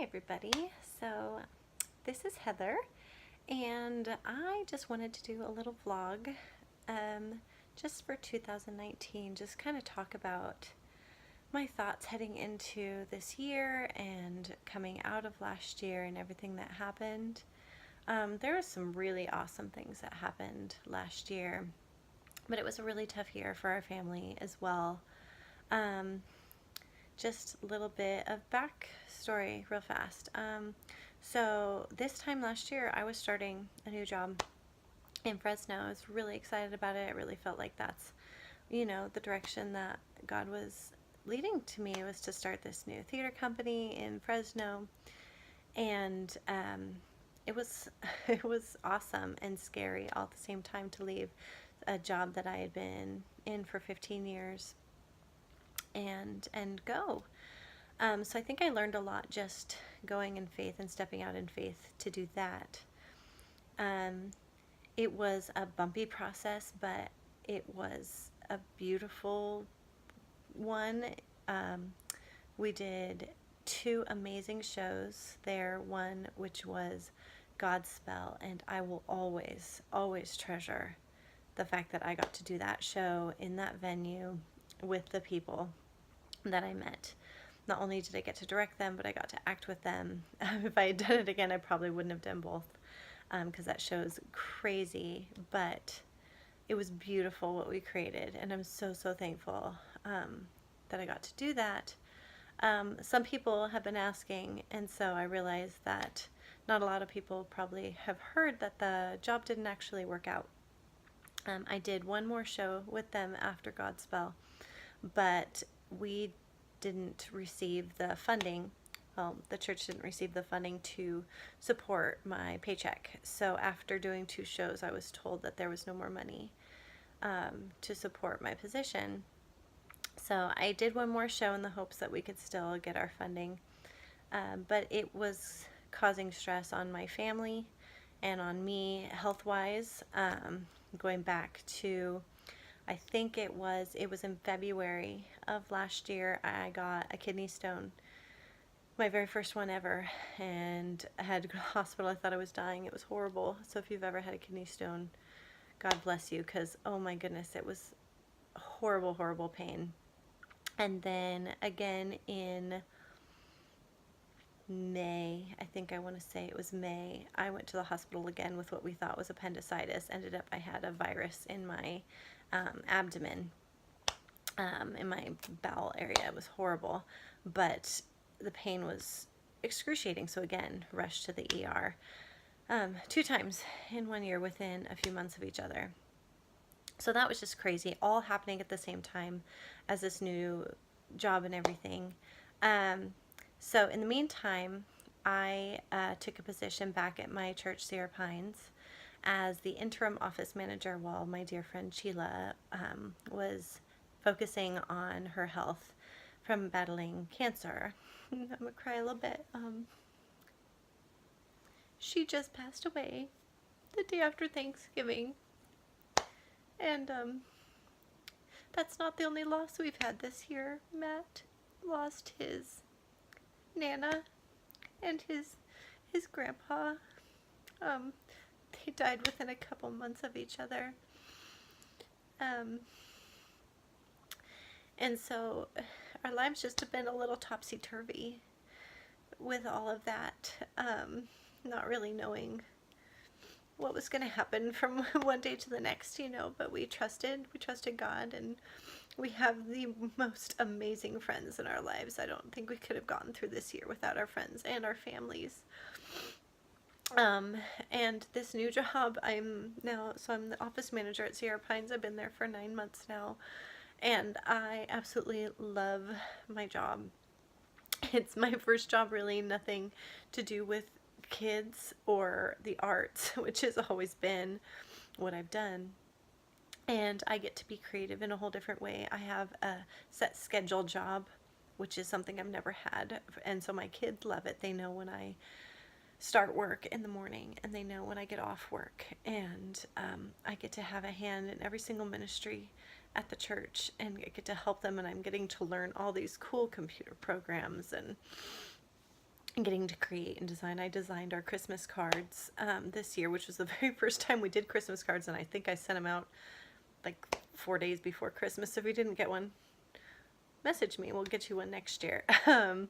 Hi everybody. So this is Heather, and I just wanted to do a little vlog just for 2019, just kind of talk about my thoughts heading into this year and coming out of last year and everything that happened. There were some really awesome things that happened last year, but it was a really tough year for our family as well. Um, just a little bit of backstory real fast. So this time last year, I was starting a new job in Fresno. I was really excited about it. I really felt like that's, the direction that God was leading to me, was to start this new theater company in Fresno. And it was it was awesome and scary all at the same time to leave a job that I had been in for 15 years and go. So I think I learned a lot just going in faith and stepping out in faith to do that. Um, it was a bumpy process, but it was a beautiful one. Um, we did two amazing shows there. One which was Godspell, and I will always, always treasure the fact that I got to do that show in that venue with the people that I met. Not only did I get to direct them, but I got to act with them. If I had done it again, I probably wouldn't have done both, because that show is crazy, but it was beautiful what we created, and I'm so, so thankful that I got to do that. Some people have been asking, and so I realized that not a lot of people probably have heard that the job didn't actually work out. I did one more show with them after Godspell, but we didn't receive the funding. Well, the church didn't receive the funding to support my paycheck. So after doing two shows, I was told that there was no more money to support my position. So I did one more show in the hopes that we could still get our funding. But it was causing stress on my family and on me health-wise. Going back to, I think it was in February of last year, I got a kidney stone, my very first one ever, and I had to go to the hospital. I thought I was dying. It was horrible. So if you've ever had a kidney stone, God bless you, because oh my goodness, it was horrible, horrible pain. And then again in May, I think I want to say it was May, I went to the hospital again with what we thought was appendicitis. Ended up I had a virus in my abdomen, in my bowel area. It was horrible, but the pain was excruciating. So again, rushed to the ER two times in 1 year within a few months of each other. So that was just crazy, all happening at the same time as this new job and everything. So in the meantime, I took a position back at my church, Sierra Pines, as the interim office manager while my dear friend Sheila was focusing on her health from battling cancer. I'm gonna cry a little bit. She just passed away the day after Thanksgiving, and that's not the only loss we've had this year. Matt lost his Nana and his grandpa. They died within a couple months of each other. And so our lives just have been a little topsy-turvy with all of that, not really knowing what was going to happen from one day to the next, but we trusted God, and we have the most amazing friends in our lives. I don't think we could have gotten through this year without our friends and our families. And this new job, I'm the office manager at Sierra Pines. I've been there for 9 months now, and I absolutely love my job. It's my first job, really nothing to do with kids or the arts, which has always been what I've done. And I get to be creative in a whole different way. I have a set schedule job, which is something I've never had. And so my kids love it. They know when I start work in the morning, and they know when I get off work. And I get to have a hand in every single ministry at the church, and I get to help them, and I'm getting to learn all these cool computer programs and getting to create and design. I designed our Christmas cards this year, which was the very first time we did Christmas cards, and I think I sent them out like 4 days before Christmas. So if you didn't get one, message me. We'll get you one next year. And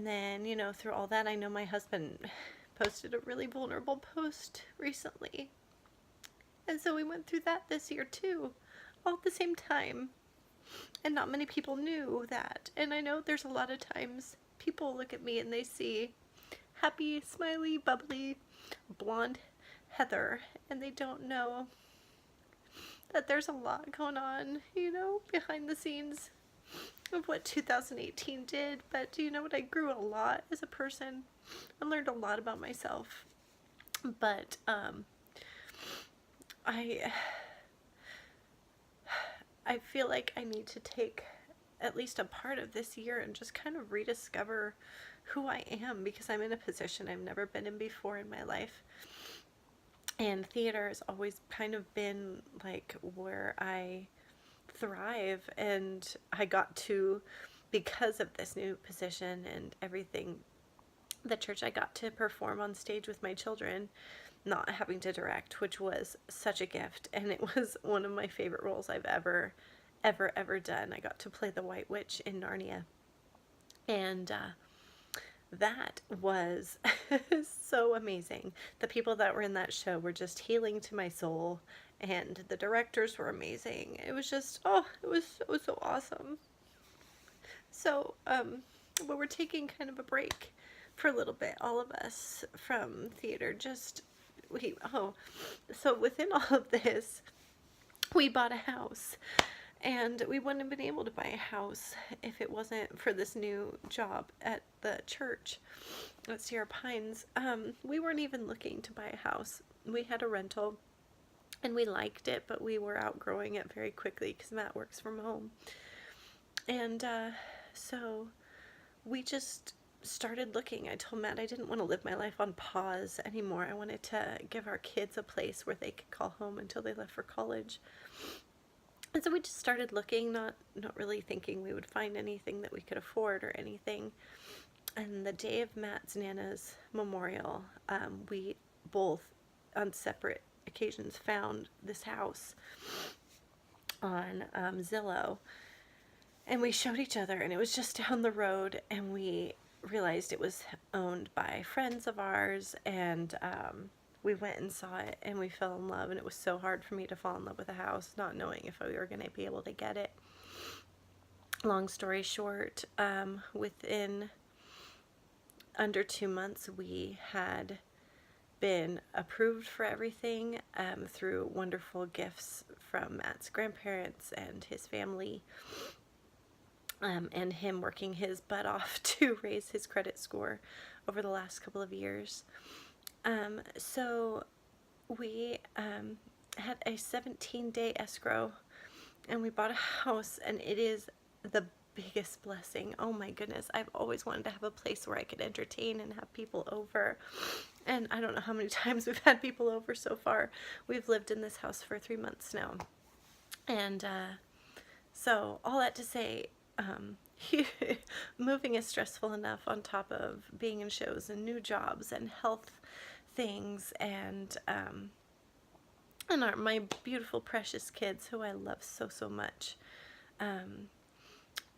then, through all that, I know my husband posted a really vulnerable post recently. And so we went through that this year too, all at the same time. And not many people knew that. And I know there's a lot of times people look at me and they see happy, smiley, bubbly, blonde Heather, and they don't know that there's a lot going on, behind the scenes of what 2018 did. But do you know what? I grew a lot as a person. I learned a lot about myself. But I feel like I need to take at least a part of this year and just kind of rediscover who I am, because I'm in a position I've never been in before in my life. And theater has always kind of been like where I thrive, and I got to, because of this new position and everything, the church, I got to perform on stage with my children, not having to direct, which was such a gift. And it was one of my favorite roles I've ever done. I got to play the White Witch in Narnia. And that was so amazing. The people that were in that show were just healing to my soul, and the directors were amazing. It was just, it was so awesome. So, but we're taking kind of a break for a little bit, all of us, from theater. So within all of this, we bought a house. And we wouldn't have been able to buy a house if it wasn't for this new job at the church at Sierra Pines. We weren't even looking to buy a house. We had a rental, and we liked it, but we were outgrowing it very quickly because Matt works from home. And so we just started looking. I told Matt I didn't want to live my life on pause anymore. I wanted to give our kids a place where they could call home until they left for college. And so we just started looking, not really thinking we would find anything that we could afford or anything. And the day of Matt's Nana's memorial, we both, on separate occasions, found this house on Zillow. And we showed each other, and it was just down the road, and we realized it was owned by friends of ours, and we went and saw it, and we fell in love. And it was so hard for me to fall in love with a house, not knowing if we were going to be able to get it. Long story short, within under 2 months, we had been approved for everything through wonderful gifts from Matt's grandparents and his family, and him working his butt off to raise his credit score over the last couple of years. So we had a 17-day escrow, and we bought a house, and it is the biggest blessing. Oh my goodness. I've always wanted to have a place where I could entertain and have people over. And I don't know how many times we've had people over so far. We've lived in this house for 3 months now. And so all that to say, moving is stressful enough on top of being in shows and new jobs and health things, and my beautiful precious kids who I love so much.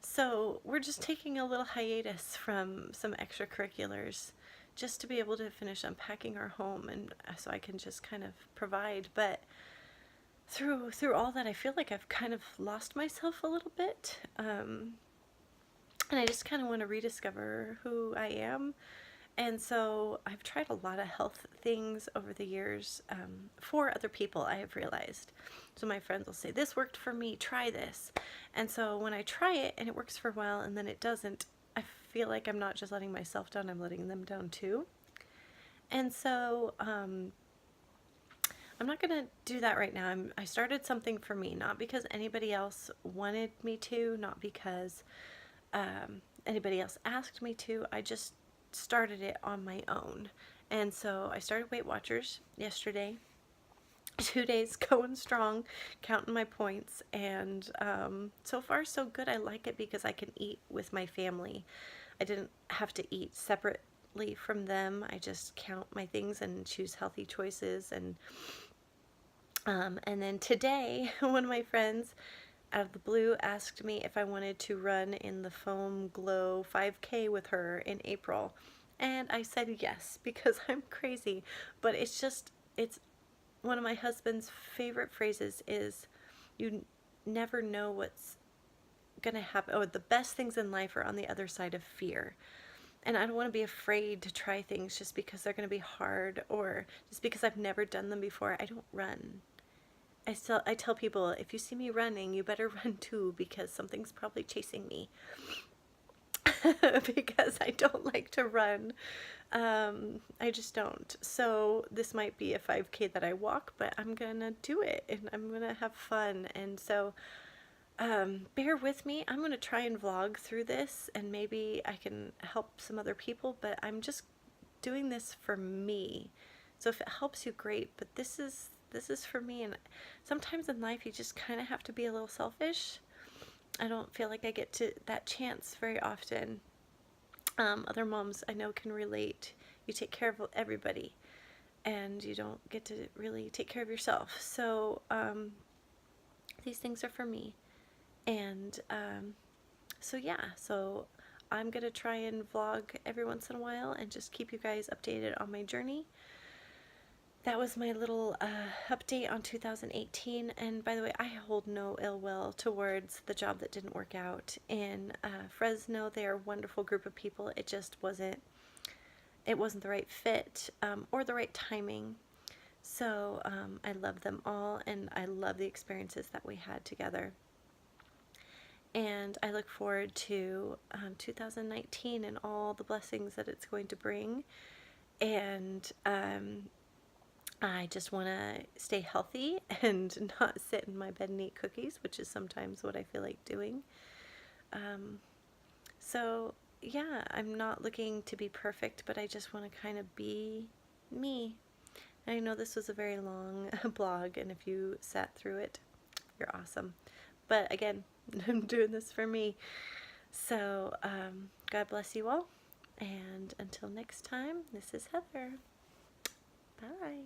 So we're just taking a little hiatus from some extracurriculars just to be able to finish unpacking our home, and so I can just kind of provide. But through all that, I feel like I've kind of lost myself a little bit, and I just kind of want to rediscover who I am. And so I've tried a lot of health things over the years for other people, I have realized. So my friends will say, this worked for me, try this. And so when I try it and it works for a while and then it doesn't, I feel like I'm not just letting myself down, I'm letting them down too. And so I'm not going to do that right now. I started something for me, not because anybody else wanted me to, not because anybody else asked me to. I just started it on my own. And so I started Weight Watchers yesterday. 2 days going strong, counting my points, and so far so good. I like it because I can eat with my family. I didn't have to eat separately from them. I just count my things and choose healthy choices. And then today, one of my friends out of the blue asked me if I wanted to run in the Foam Glow 5K with her in April. And I said yes because I'm crazy. But it's one of my husband's favorite phrases is you never know what's going to happen. Oh, the best things in life are on the other side of fear. And I don't want to be afraid to try things just because they're going to be hard or just because I've never done them before. I don't run. I tell people, if you see me running, you better run too because something's probably chasing me. Because I don't like to run. I just don't. So this might be a 5K that I walk, but I'm gonna do it and I'm gonna have fun. And so bear with me. I'm gonna try and vlog through this and maybe I can help some other people, but I'm just doing this for me. So if it helps you, great, but this is for me. And sometimes in life you just kind of have to be a little selfish. I don't feel like I get to that chance very often. Other moms I know can relate. You take care of everybody and you don't get to really take care of yourself. So these things are for me. And so yeah, so I'm gonna try and vlog every once in a while and just keep you guys updated on my journey. That was my little update on 2018. And by the way, I hold no ill will towards the job that didn't work out in Fresno. They are a wonderful group of people. It just wasn't the right fit or the right timing. So I love them all and I love the experiences that we had together. And I look forward to 2019 and all the blessings that it's going to bring. And I just want to stay healthy and not sit in my bed and eat cookies, which is sometimes what I feel like doing. So, yeah, I'm not looking to be perfect, but I just want to kind of be me. I know this was a very long blog, and if you sat through it, you're awesome. But again, I'm doing this for me. So, God bless you all. And until next time, this is Heather. Bye.